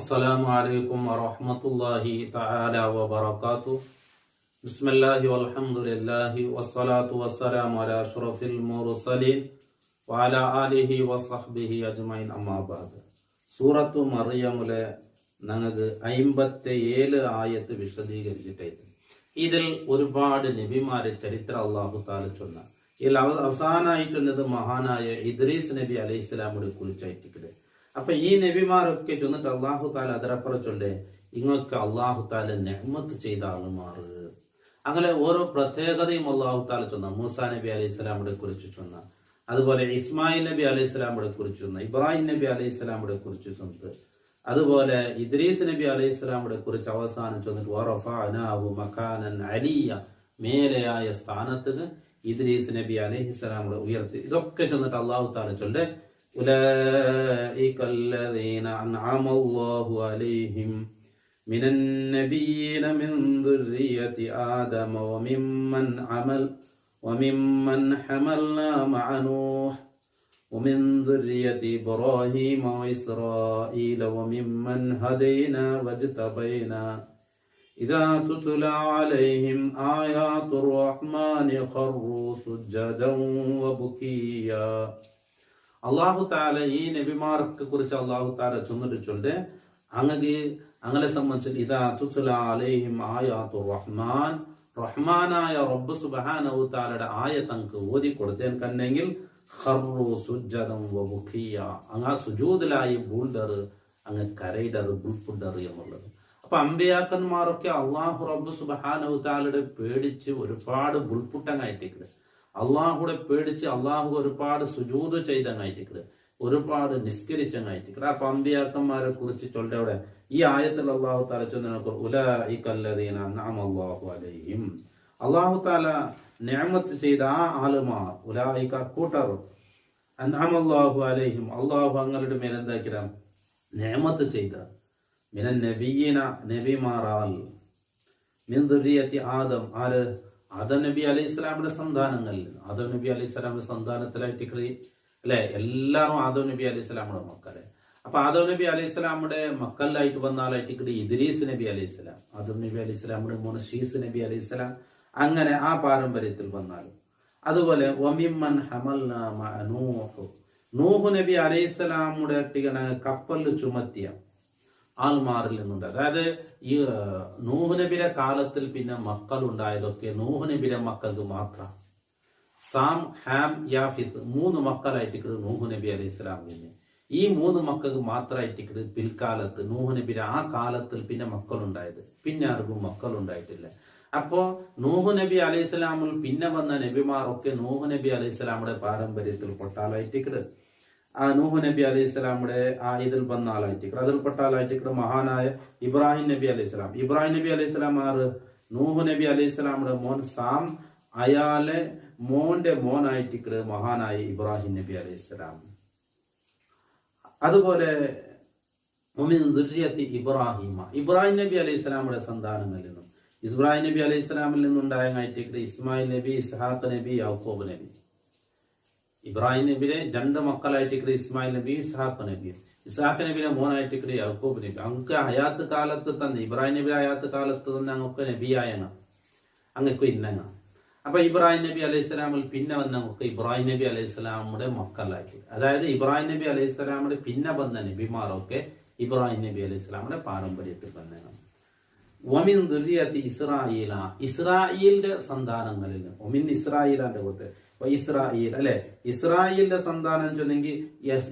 السلام عليكم ورحمة الله تعالى وبركاته. بسم الله والحمد لله والصلاة والسلام على أشرف المرسلين وعلى آله وصحبه أجمعين أما بعد. സൂറത്തു മറിയമിലെ ഞങ്ങൾക്ക് 57 ആയത്ത് വിശദീകരിച്ചിട്ടായിരുന്നു. ഇതിൽ ഒരുപാട് നബിമാരെ ചരിത്രം അള്ളാഹു താല ചൊന്ന. ഇതിൽ അവസാനമായി ചൊന്നത് മഹാനായ ഇദ്രീസ് നബി അലൈഹി സ്വലാമിനെ കുറിച്ചായിട്ടിരിക്കുന്നത്. അപ്പൊ ഈ നബിമാരൊക്കെ ചൊന്നിട്ട് അള്ളാഹു താല അതിരപ്പുറം ചൊല്ലേ ഇങ്ങൊക്കെ അള്ളാഹു താല നെഹ്മത്ത് ചെയ്ത ആളുമാറ്. അങ്ങനെ ഓരോ പ്രത്യേകതയും അള്ളാഹു താല ചൊന്ന. മൂസാ നബി അലൈഹി സ്വലാമിനെ കുറിച്ച് ചൊന്ന, അതുപോലെ ഇസ്മായിൽ നബി അലൈഹി സ്വലാമിനെ കുറിച്ച് ചൊന്ന, ഇബ്രാഹിം നബി അലൈഹി സ്വലാമിനെ കുറിച്ച് ചൊന്നത്, അതുപോലെ ഇദ്രീസ് നബി അലൈഹി സ്വലാമിനെ കുറിച്ച് അവസാനം ചൊന്നിട്ട് വറഫഅനാഹു മകാനൻ അലിയ, മേലെയായ സ്ഥാനത്തിന് ഇദ്രീസ് നബി അലൈഹി സ്വലാമിനെ ഉയർത്തി. ഇതൊക്കെ ചൊന്നിട്ട് അള്ളാഹു താല ചൊല്ലേ أولئك الذين أنعم الله عليهم من النبيين من ذرية آدم وممن حملنا مع نوح ومن ذرية إبراهيم وإسرائيل وممن هدينا واجتبينا إذا تتلى عليهم آيات الرحمن خروا سجدا وبكيا. അള്ളാഹു താല ഈ നബിമാർക്ക് കുറിച്ച് അള്ളാഹു താല ചൊന്നിട്ട് ചൊല്ലേ അങ്ങനെ സംബന്ധിച്ച് ഇതാ തുത്ല അലൈഹിം ആയാത്തു റഹ്മാൻ, റഹ്മാനായ റബ്ബ് സുബ്ഹാനഹു തആലയുടെ ആയതങ്ങൾക്ക് ഓതി കൊടുത്തേൻ കണ്ടെങ്കിൽ ഖർറു സുജ്ജദൻ വബുകിയ, അങ്ങ് സുജൂദിലായി ബൂൾഡർ, അങ്ങ് കരയിടർ ബുൾപുഡർ എന്നുള്ളത്. അപ്പൊ അമ്പിയാക്കന്മാരൊക്കെ അള്ളാഹു റബ്ബ് സുബ്ഹാനഹു തആലയുടെ പേടിച്ച് ഒരുപാട് ബുൾപുട്ടങ്ങായിട്ടിരിക്കുന്നത്, അള്ളാഹുടെ പേടിച്ച് അള്ളാഹു ഒരുപാട് സുജൂദ് ചെയ്തങ്ങായിട്ടിരിക്കുന്നത്, ഒരുപാട് നിസ്കരിച്ചങ്ങായിട്ടിരിക്കുന്നത്. അപ്പൊ അമ്പിയാക്കന്മാരെ കുറിച്ച് ചൊല്ലവിടെ ഈ ആയത്തിൽ അള്ളാഹു താല ചൊല്ലുന്ന ഉലൈകല്ലദീന അൻഅമല്ലാഹു അലൈഹിം, അള്ളാഹു താല നിഅമത്ത് ചെയ്ത ആ ആളുമാർ, ഉലൈക കൂട്ടർ, അൻഅമല്ലാഹു അലൈഹിം, അള്ളാഹു അങ്ങളുടെ മേൽ എന്താക്കിയ നിഅമത്ത് ചെയ്ത, മിനൻ നബിയ്യിന നബിമാറാൽ, മിൻ ദുർരിയത്തി ആദം, ആര് ആദം നബി അലൈഹി സ്വലാമിന്റെ സന്താനങ്ങളിൽ, ആദം നബി അലൈഹി സ്വലാമിന്റെ സന്താനത്തിലായിട്ട് അല്ലെ എല്ലാവരും ആദം നബി അലൈഹി സ്വലാമിയുടെ മക്കളെ. അപ്പൊ ആദം നബി അലൈഹി സ്വലാമിന്റെ മക്കളിലായിട്ട് വന്നാലായിട്ട് ഇദ്രീസ് നബി അലൈഹി സ്വലാം, ആദം നബി അലൈഹി സ്വലാമിന്റെ മോന് ഷീസ് നബി അലൈഹി സ്വലാം, അങ്ങനെ ആ പാരമ്പര്യത്തിൽ വന്നാലും. അതുപോലെ വമിമ്മൻ ഹമൽനാ മഅ നൂഹ്, നൂഹ് നബി അലൈഹി സ്വലാമുടെ കപ്പലിൽ ചുമത്തിയ ആൾമാരിൽ നിന്നുണ്ട്. അതായത് ഈ നൂഹ് നബിയുടെ കാലത്തിൽ പിന്നെ മക്കൾ ഉണ്ടായതൊക്കെ നൂഹ് നബിയുടെ മക്കൾക്ക് മാത്രം. സാം, ഹാം, യാഫിത്ത് 3 മക്കളായിട്ട് നൂഹ് നബി അലൈഹി സ്വലാമിന്. ഈ 3 മക്കൾക്ക് മാത്രമായിട്ട് പിൽക്കാലത്ത് നൂഹ് നബിയുടെ ആ കാലത്തിൽ പിന്നെ മക്കളുണ്ടായത്, പിന്നെ ആർക്കും മക്കൾ ഉണ്ടായിട്ടില്ല. അപ്പോ നൂഹ് നബി അലൈഹി സ്വലാമിൽ പിന്നെ വന്ന നബിമാരൊക്കെ നൂഹ് നബി അലൈഹി സ്വലാമുടെ പാരമ്പര്യത്തിൽ പൊട്ടാലായിട്ട് നൂഹ് നബി അലൈഹി സ്വലാമുടെ ആ ഇതിൽ വന്ന ആളായിട്ട് അതിൽപ്പെട്ട ആളായിട്ട് മഹാനായ ഇബ്രാഹിം നബി അലൈഹി സ്വലാം. ഇബ്രാഹിം നബി അലൈഹി സ്വലാം ആറ് നൂഹ് നബി അലൈഹി സ്വലാമുടെ മോൻ സാം, അയാളെ മോന്റെ മോനായിട്ട് മഹാനായ ഇബ്രാഹിം നബി അലൈഹി സ്വലാം. അതുപോലെ ഇബ്രാഹിം, ഇബ്രാഹിം നബി അലൈഹി സ്വലാമുടെ സന്താനങ്ങളിൽ നിന്നും, ഇബ്രാഹിം നബി അലൈഹി സ്വലാമിൽ നിന്നുണ്ടായിട്ട് ഇസ്മായിൽ നബി, ഇസ്ഹാഖ് നബി, യാക്കൂബ് നബി. ഇബ്രാഹിം നബിയുടെ 2 മക്കളായിട്ട് ഇസ്മായിൽ നബി, ഇസ്ഹാഖ് നബി. ഇസ്ഹാഖ് നബിയുടെ മോനായിട്ട് യാക്കൂബ് നബി. അങ്ങക്ക് ഹയാത്ത് കാലത്ത് തന്നെ, ഇബ്രാഹിം നബി ഹയാത്ത് കാലത്ത് തന്നെ അങ്ങൊക്കെ നബിയായങ്ങ, അങ്ങക്ക് ഇന്നങ്ങ. അപ്പൊ ഇബ്രാഹിം നബി അലൈഹി സ്വലാമിൽ പിന്നെ വന്ന നമുക്ക് ഇബ്രാഹിം നബി അലൈഹി സ്വലാമുടെ മക്കളാക്കി. അതായത് ഇബ്രാഹിം നബി അലൈഹി സ്വലാമുടെ പിന്നെ വന്ന നബിമാരൊക്കെ ഇബ്രാഹിം നബി അലൈഹി സ്വലാമുടെ പാരമ്പര്യത്തിൽ വന്നതാണ്. ഒമിൻ ദുർരിയത്തി ഇസ്രായേല, ഇസ്രായേലിന്റെ സന്താനങ്ങളിൽ, ഒമിൻ ഇസ്രായേലാന്റെ കൂട്ട് ഇസ്രായേൽ അല്ലെ, ഇസ്രായേലിന്റെ സന്താനം ചൊന്നെങ്കിൽ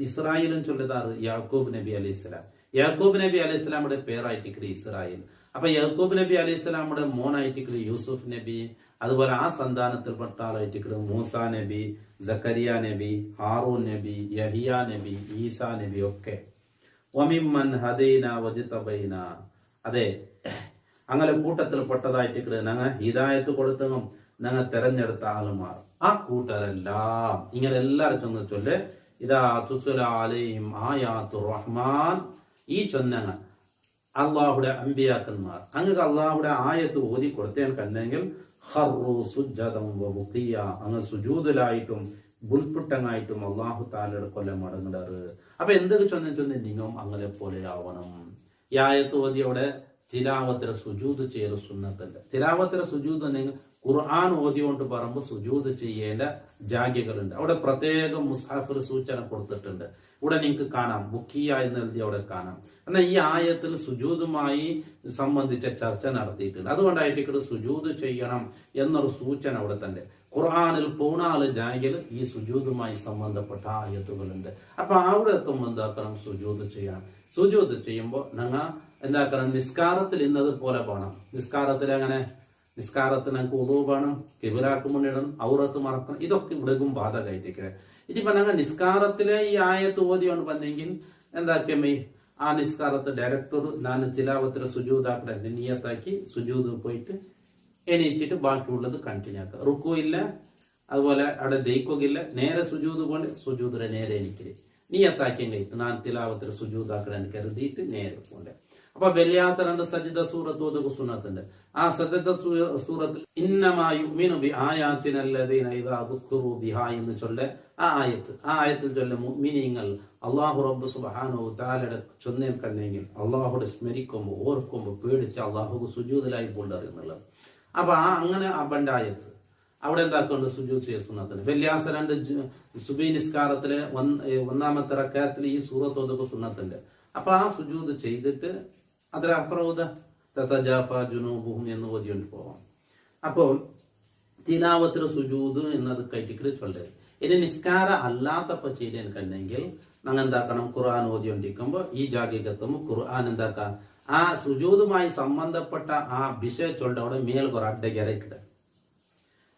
ഇസ്രായേലും ചൊല്ലതാറ് യാക്കൂബ് നബി അലൈഹി സ്വലാം. യാക്കൂബ് നബി അലൈഹി സ്വലാമുടെ പേരായിട്ട് ഇസ്രായേൽ. അപ്പൊ യാക്കൂബ് നബി അലൈഹി സ്വലാമുടെ മോനായിട്ട് യൂസുഫ് നബി, അതുപോലെ ആ സന്താനത്തിൽപ്പെട്ട ആളായിട്ട് മൂസാ നബി, സക്കരിയ നബി, ഹാറൂൻ നബി, യഹിയ നബി, ഈസാ നബി ഒക്കെ. വമിമ്മൻ ഹദൈന വജ്തബൈന, അതെ അങ്ങനെ കൂട്ടത്തിൽ പെട്ടതായിട്ട് ഞങ്ങൾ ഹിദായത്ത് കൊടുത്തും ഞങ്ങൾ തെരഞ്ഞെടുത്ത ആളുമാർ, ആ കൂട്ടരെല്ലാം ഇങ്ങനെ എല്ലാവരും ചൊന്ന് ചൊല്ല് ഇതാ തുത്ല അലൈഹിം ആയാത്തു റഹ്മാൻ, ഈ ചൊന്നങ്ങ അള്ളാഹുടെ അമ്പിയാക്കന്മാർ അങ്ങ് അള്ളാഹുടെ ആയത്ത് ഓതി കൊടുത്തേൻ കണ്ടെങ്കിൽ ഖർറു സുജ്ജദൻ വബുകിയ, അങ്ങ് സുജൂദിലായിട്ടും ബുൽപുട്ടങ്ങായിട്ടും അള്ളാഹു താലയുടെ കൊല്ലം മടങ്ങിടാറ്. അപ്പൊ എന്തൊക്കെ ചൊന്നു നിങ്ങും അങ്ങനെ പോലെ ആവണം. ഈ ആയത്ത് ഓതിയോടെ തിലാവത്തിലെ സുജൂദ് ചെയ്യൽ സുന്നത്തുണ്ട്. തിലാവത്തിലെ സുജൂദ് നിങ്ങൾ ഖുർആൻ ഓതിയോണ്ട് പറയുമ്പോൾ സുജൂദ് ചെയ്യേണ്ട ജാഗ്യകളുണ്ട്. അവിടെ പ്രത്യേകം മുസ്ഹഫിൽ സൂചന കൊടുത്തിട്ടുണ്ട്. ഇവിടെ നിങ്ങൾക്ക് കാണാം, ബുക്കിയ എന്ന് എഴുതി അവിടെ കാണാം. എന്നാൽ ഈ ആയത്തിൽ സുജൂദുമായി സംബന്ധിച്ച ചർച്ച നടത്തിയിട്ടുണ്ട്. അതുകൊണ്ടായിട്ട് ഇവിടെ സുജൂദ് ചെയ്യണം എന്നൊരു സൂചന അവിടെ തന്നെ ഖുർആനിൽ 14 ജാഗ്യൽ ഈ സുജൂദുമായി സംബന്ധപ്പെട്ട ആയത്തുകളുണ്ട്. അപ്പൊ അവിടെ എത്തുമ്പോൾ എന്താക്കണം, സുജൂദ് ചെയ്യണം. സുജൂദ് ചെയ്യുമ്പോൾ ഞങ്ങൾ എന്താക്കണം, നിസ്കാരത്തിൽ ഇന്നത് പോലെ പോകണം. നിസ്കാരത്തിൽ അങ്ങനെ നിസ്കാരത്തിന് ഞങ്ങൾക്ക് ഉളു വേണം, കിബിലാക്ക് മുന്നിടണം, ഔറത്ത് മറക്കണം. ഇതൊക്കെ ഇവിടേക്കും ബാധകമായിട്ടിരിക്കുക. ഇനിയിപ്പോ ഞങ്ങൾ നിസ്കാരത്തിലെ ഈ ആയത്ത് ഓതിയാണ് പറഞ്ഞെങ്കിൽ എന്താക്കിയമ്മേ, ആ നിസ്കാരത്തെ ഡയറക്ടർ ഞാൻ തിലാവത്തിലെ സുജൂദാക്കടെ നിയത്താക്കി സുജൂദ് പോയിട്ട് എണീച്ചിട്ട് ബാക്കിയുള്ളത് കണ്ടിന്യൂ ആക്കുക. റുക്കു ഇല്ല, അതുപോലെ അവിടെ ദയിക്കുകയില്ല, നേരെ സുജൂദ് കൊണ്ട് സുജൂദിലെ നേരെ എനിക്കല് നിയത്താക്കിയും കഴിക്കും. ഞാൻ തിലാവത്തിലെ സുജൂദാക്കടെ കരുതിയിട്ട് നേരെ കൊണ്ട്. അപ്പൊ വെള്ളിയാസരന്റെ സജിദ സൂറത്ത് ഓതുക സുന്നത്തുണ്ട്. ആ സജിദ സൂറത്തിൽ ഇന്നമായുമിനു ബി ആയാത്തിനല്ലദീന ഇദാ ദുഖിറു ബിഹാ എന്ന് ചൊല്ല ആ ആയത്തിൽ ചൊല്ല മുഅ്മിനീങ്ങൾ അല്ലാഹു റബ്ബ് സുബ്ഹാനഹു തആലയുടെ ചൊന്നേൽ കണ്ടെങ്കിൽ അല്ലാഹുടെ സ്മരിക്കുമ്പോൾ ഓർക്കുമ്പോൾ പേടിച്ച് അല്ലാഹു സുജൂദിലായി പോണ്ടറിയുന്നുള്ളത്. അപ്പൊ അങ്ങനെ അവന്റെ ആയത്ത് അവിടെ എന്താക്കുന്നുണ്ട്, സുജൂദ് ചെയ്യ സുന്നത്തുണ്ട്. വെള്ളിയാസരന്റെ സുബഹി നിസ്കാരത്തിലെ ഒന്നാമത്തെ റക്അത്തിൽ ഈ സൂറത്ത് ഓതുക സുന്നത്തുണ്ട്. അപ്പൊ ആ സുജൂദ് ചെയ്തിട്ട് അതിലപ്പുറം തതജാഫ ജുനൂബുഹും എന്ന് ഓതിയോണ്ട് പോവാം. അപ്പോൾ തിലാവത്തിൽ സുജൂദ് എന്നത് കൈറ്റിക്കിട്ട് ചൊല്ലേ. ഇനി നിസ്കാര അല്ലാത്തപ്പോ ചെയ്യാൻ കണ്ടെങ്കിൽ ഞങ്ങൾ എന്താക്കണം, ഖുർആൻ ഓതിക്കൊണ്ടിരിക്കുമ്പോൾ ഈ ജാഗ്യത്തെത്തുമ്പോൾ ഖുർആൻ എന്താക്കാം, ആ സുജൂദുമായി സംബന്ധപ്പെട്ട ആ വിഷയ ചൊല്ലുടെ അവിടെ മേൽ കുറെ അഡ്ഡകരക്കിട.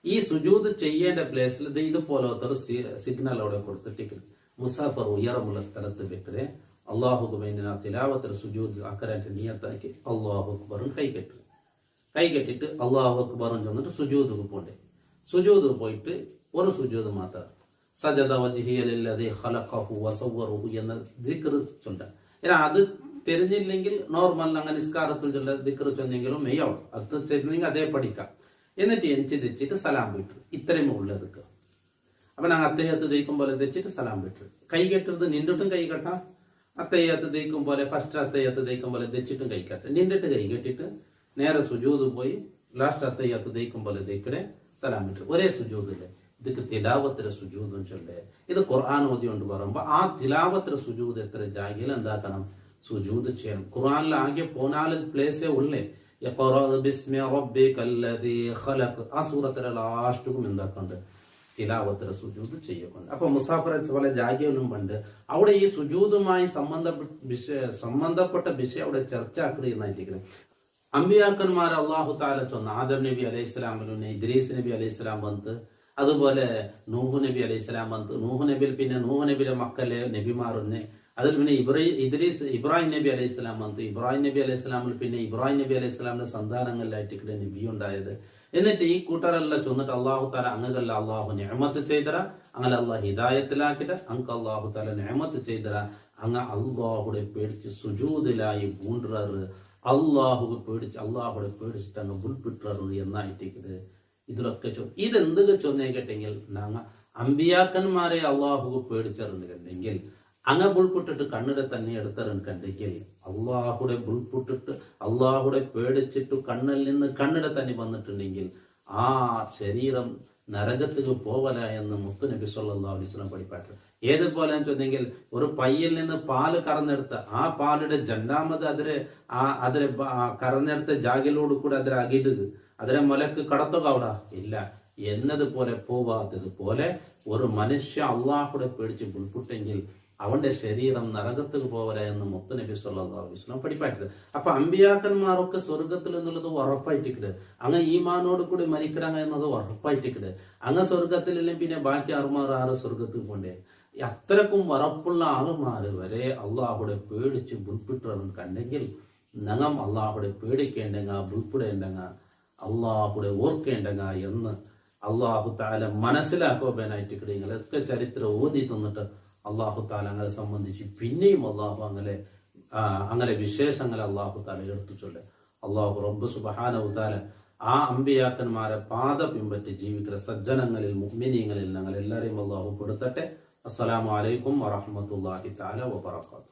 ഈ സുജൂദ് ചെയ്യേണ്ട പ്ലേസിൽ ഇതുപോലത്തെ ഒരു സിഗ്നൽ അവിടെ കൊടുത്തിട്ട് മുസാഫർ ഉയരമുള്ള സ്ഥലത്ത് വെക്കടെ അള്ളാഹു തിലാവത്തിൽ സുജൂദ് അക്കരായിട്ട് നിയത്താക്കി അള്ളാഹു അക്ബറും കൈകെട്ടിട്ട് അള്ളാഹു അക്ബറും ചെന്നിട്ട് സുജൂദ് പോണ്ടേ. സുജൂദ് പോയിട്ട് ഒരു സുജൂദ് മാത്രം സജദ വജ്ഹിയ ലില്ലദീ ഖലഖഹു വസവ്വറഹു എന്ന ദിക്ർ ചൊല്ല. അത് தெரிஞ்சிല്ലെങ്കിൽ നോർമൽ അങ്ങനെ നിസ്കാരത്തിൽ ചൊല്ല ദിക്ർ ചൊന്നെങ്കിലും മെയ്യാവും. അത് தெரிஞ்சிല്ലെങ്കിൽ അതേ പഠിക്കാം. എന്നിട്ട് എനിക്ക് തെച്ചിട്ട് സലാം വിട്ടു. ഇത്രയും ഉള്ളത്. അപ്പൊ ഞങ്ങൾ അത്തയ്യത്ത് ദയിക്കും പോലെ തെച്ചിട്ട് സലാം വിട്ടു. കൈ കെട്ടുന്നത് നിന്നിട്ടും കൈ കെട്ടാം. അത്തയ്യത്ത് ദയിക്കും പോലെ ഫസ്റ്റ് അത്തയ്യത്ത് ദയിക്കും പോലെ തെച്ചിട്ടും കൈ കെട്ടാം. നിന്നിട്ട് കൈ കെട്ടിട്ട് നേരെ സുജൂദ് പോയി ലാസ്റ്റ് അത്തയ്യത്ത് ദയിക്കും പോലെ ദയിക്കടെ സലാം വിട്ടു. ഒരേ സുജൂദില്ലേ. ഇതൊക്കെ തിലാവത്തിലെ സുജൂദും ചൊല്ലേ. ഇത് ഖുർആൻ ഓതിയോണ്ട് പറയുമ്പോ ആ തിലാവത്തിലെ സുജൂദ് എത്ര ജാഗ്യൽ എന്താക്കണം, സുജൂദ് ചെയ്യണം. ഖുർആനിൽ ആകെ 14 പ്ലേസേ ഉള്ളേ. ബിസ്മി റബ്ബികല്ലദീ ഖലഖ് ആ സൂറത്തിലെ ലാസ്റ്റും എന്താക്കുന്നുണ്ട്, തിലാവത്തിലെ സുജൂദ് ചെയ്യുന്നുണ്ട്. അപ്പൊ മുസാഫിർ പോലെ ജാഗ്യൊന്നും പണ്ട് അവിടെ ഈ സുജൂദുമായി സംബന്ധപ്പെട്ട വിഷയം അവിടെ ചർച്ച ആക്കുകയെന്നായിരിക്കുന്നത്. അമ്പിയാക്കന്മാർ അള്ളാഹു താല ചൊന്ന ആദം നബി അലൈഹി സ്വലാമിന് ഇദ്രീസ് നബി അലൈഹി സ്വലാം വന്ന്, അതുപോലെ നൂഹ് നബി അലൈഹി സ്വലാം വന്ന്, നൂഹ് നബിയിൽ പിന്നെ നൂഹ് നബിയുടെ മക്കളെ നബിമാറുന്ന്, അതിൽ പിന്നെ ഇബ്രാഹിം നബി അലൈഹി സ്വലാം വന്ന്, ഇബ്രാഹിം നബി അലൈഹി സ്വലാമിൽ പിന്നെ ഇബ്രാഹിം നബി അലൈഹി സ്വലാമിന്റെ സന്താനങ്ങളിലായിട്ട് ഇവിടെ നബി ഉണ്ടായത്. എന്നിട്ട് ഈ കൂട്ടരെല്ലാം ചൊന്നിട്ട് അള്ളാഹു താല അങ്ങല്ല അള്ളാഹു നിഅമത്ത് ചെയ്തറ, അങ്ങനെ അള്ളാഹ് ഹിദായത്തിലാക്കിട്ട് അങ്ങ് അള്ളാഹു താല നിഅമത്ത് ചെയ്തറ, അങ്ങ് അള്ളാഹുടെ പേടിച്ച് സുജൂദിലായി പൂണ്ടറ്, അള്ളാഹു പേടിച്ച് അള്ളാഹുടെ പേടിച്ചിട്ട് അങ്ങ് ബുൽപിട്ടറ് എന്നായിട്ടിരിക്കുന്നത്. ഇതിലൊക്കെ ഇതെന്തൊക്കെ ചൊന്നേ കേട്ടെങ്കിൽ ഞങ്ങൾ അമ്പിയാക്കന്മാരെ അള്ളാഹു പേടിച്ചറിഞ്ഞിട്ടുണ്ടെങ്കിൽ അങ്ങ ബുൾപുട്ടിട്ട് കണ്ണിടെ തന്നെ എടുത്തറിഞ്ഞിട്ടുണ്ടെങ്കിൽ അള്ളാഹുടെ ബുൾപുട്ടിട്ട് അള്ളാഹുടെ പേടിച്ചിട്ട് കണ്ണിൽ നിന്ന് കണ്ണിടെ തന്നെ വന്നിട്ടുണ്ടെങ്കിൽ ആ ശരീരം നരകത്തിക്ക് പോവല എന്ന് മുത്തുനബി സല്ലല്ലാഹു അലൈഹി വസല്ലം പഠിപ്പാട്ട്. ഏതുപോലെ ചൊന്നെങ്കിൽ ഒരു പയ്യിൽ നിന്ന് പാല് കറന്നെടുത്ത ആ പാലിയുടെ രണ്ടാമത് അതിരെ കറന്നെടുത്ത ജാഗിലോട് കൂടെ അതിരെ അകിടുക അതിരെ മുലക്ക് കടത്തുക അവിടെ ഇല്ല എന്നതുപോലെ പോവാത്തതുപോലെ ഒരു മനുഷ്യ അള്ളാഹുടെ പേടിച്ച് ബുൾപുട്ടെങ്കിൽ അവന്റെ ശരീരം നരകത്തിൽ പോവല എന്ന് മുത്തുനബി സല്ലല്ലാഹു അലൈഹി വസല്ലം പഠിപ്പായിട്ട്. അപ്പൊ അമ്പിയാക്കന്മാരൊക്കെ സ്വർഗത്തിൽ എന്നുള്ളത് ഉറപ്പായിട്ടിക്കട്, അങ്ങ് ഈമാനോട് കൂടി മരിക്കടങ്ങ എന്നത് ഉറപ്പായിട്ടിക്കട്. അങ്ങ് സ്വർഗത്തിലെല്ലാം പിന്നെ ബാക്കി 6 സ്വർഗത്തിൽ പോണ്ടേ. അത്രക്കും ഉറപ്പുള്ള ആളുമാര് വരെ അള്ളാഹുടെ പേടിച്ച് ബുൾപ്പിട്ടതെന്ന് കണ്ടെങ്കിൽ ഞങ്ങൾ അള്ളാഹുടെ പേടിക്കേണ്ടെങ്ക ബുൾപ്പിടേണ്ടെങ്ക അള്ളാഹുടെ ഓർക്കേണ്ടെങ്ക എന്ന് അള്ളാഹു താല മനസ്സിലാക്കുവാനായിട്ട് നിങ്ങളൊക്കെ ചരിത്രം ഓതി തന്നിട്ട് അള്ളാഹു താല അങ്ങനെ സംബന്ധിച്ച് പിന്നെയും അള്ളാഹു അങ്ങനെ വിശേഷങ്ങൾ അള്ളാഹു താല എടുത്തു ചൊല്ലേ. അള്ളാഹു റബ്ബ് സുബ്ഹാനഹു തആല ആ അമ്പിയാക്കന്മാരെ പാത പിൻപറ്റി ജീവിക്കുന്ന സജ്ജനങ്ങളിൽ മുഅ്മിനീങ്ങളിൽ ഞങ്ങൾ എല്ലാവരെയും അള്ളാഹു കൊടുത്തട്ടെ. അസ്സലാമു അലൈക്കും വറഹ്മത്തുള്ളാഹി തആല വബറകാതുഹു.